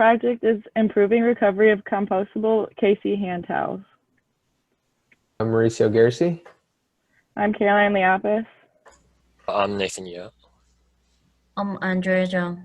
project is improving recovery of compostable KC hand towels. I'm Mauricio Garci. I'm Caroline Leapis. I'm Nathan Yeo. I'm Andrea Zhang.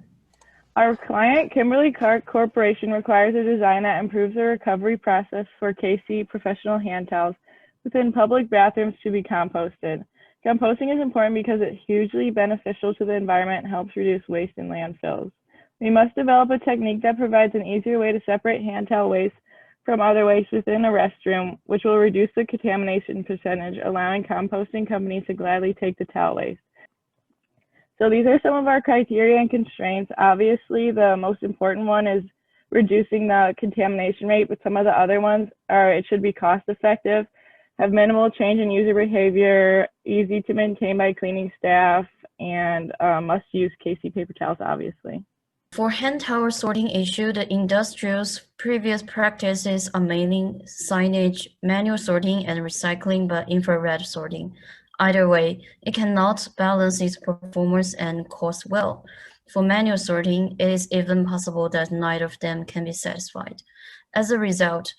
Our client, Kimberly Clark Corporation, requires a design that improves the recovery process for KC professional hand towels within public bathrooms to be composted. Composting is important because it's hugely beneficial to the environment and helps reduce waste in landfills. We must develop a technique that provides an easier way to separate hand towel waste from other waste within a restroom, which will reduce the contamination percentage, allowing composting companies to gladly take the towel waste. So these are some of our criteria and constraints. Obviously, the most important one is reducing the contamination rate, but some of the other ones are it should be cost effective, have minimal change in user behavior, easy to maintain by cleaning staff, and must use KC paper towels, obviously. For hand towel sorting issue, the industry's previous practices are mainly signage, manual sorting, and recycling by infrared sorting. Either way, it cannot balance its performance and cost well. For manual sorting, it is even possible that neither of them can be satisfied. As a result,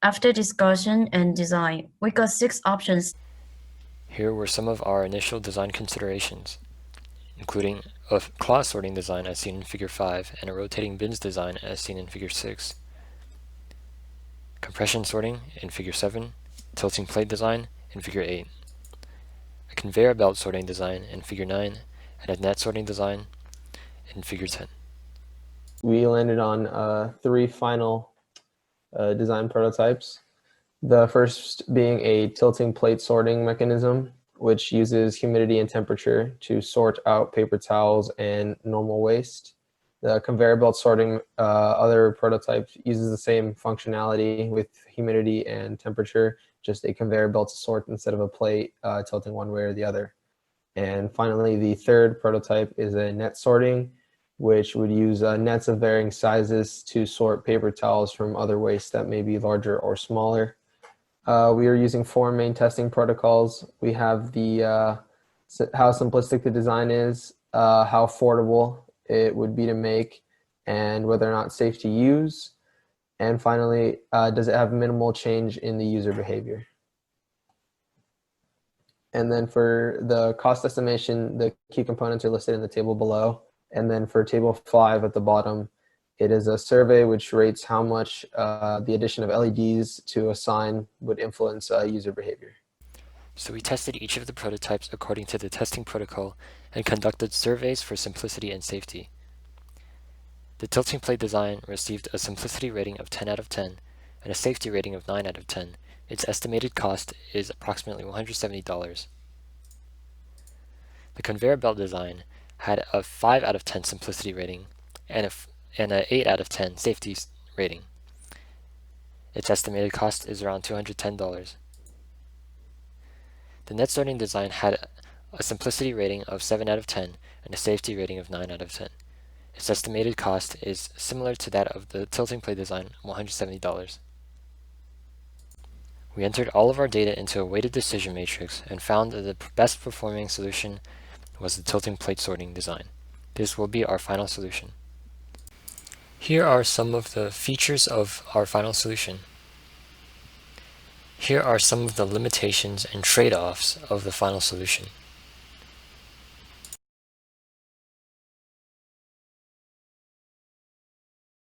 after discussion and design, we got 6 options. Here were some of our initial design considerations, including a cloth sorting design as seen in Figure 5 and a rotating bins design as seen in Figure 6, compression sorting in Figure 7, tilting plate design in Figure 8, a conveyor belt sorting design in Figure 9, and a net sorting design in Figure 10. We landed on 3 final design prototypes. The first being a tilting plate sorting mechanism, which uses humidity and temperature to sort out paper towels and normal waste. The conveyor belt sorting other prototype uses the same functionality with humidity and temperature, just a conveyor belt to sort instead of a plate tilting one way or the other. And finally, the third prototype is a net sorting, which would use nets of varying sizes to sort paper towels from other waste that may be larger or smaller. We are using 4 main testing protocols. We have the how simplistic the design is, how affordable it would be to make, and whether or not safe to use. And finally, does it have minimal change in the user behavior? And then for the cost estimation, the key components are listed in the table below. And then for table 5 at the bottom, it is a survey which rates how much the addition of LEDs to a sign would influence user behavior. So we tested each of the prototypes according to the testing protocol and conducted surveys for simplicity and safety. The tilting plate design received a simplicity rating of 10 out of 10 and a safety rating of 9 out of 10. Its estimated cost is approximately $170. The conveyor belt design had a 5 out of 10 simplicity rating and an 8 out of 10 safety rating. Its estimated cost is around $210. The net sorting design had a simplicity rating of 7 out of 10 and a safety rating of 9 out of 10. Its estimated cost is similar to that of the tilting plate design, $170. We entered all of our data into a weighted decision matrix and found that the best performing solution was the tilting plate sorting design. This will be our final solution. Here are some of the features of our final solution. Here are some of the limitations and trade-offs of the final solution.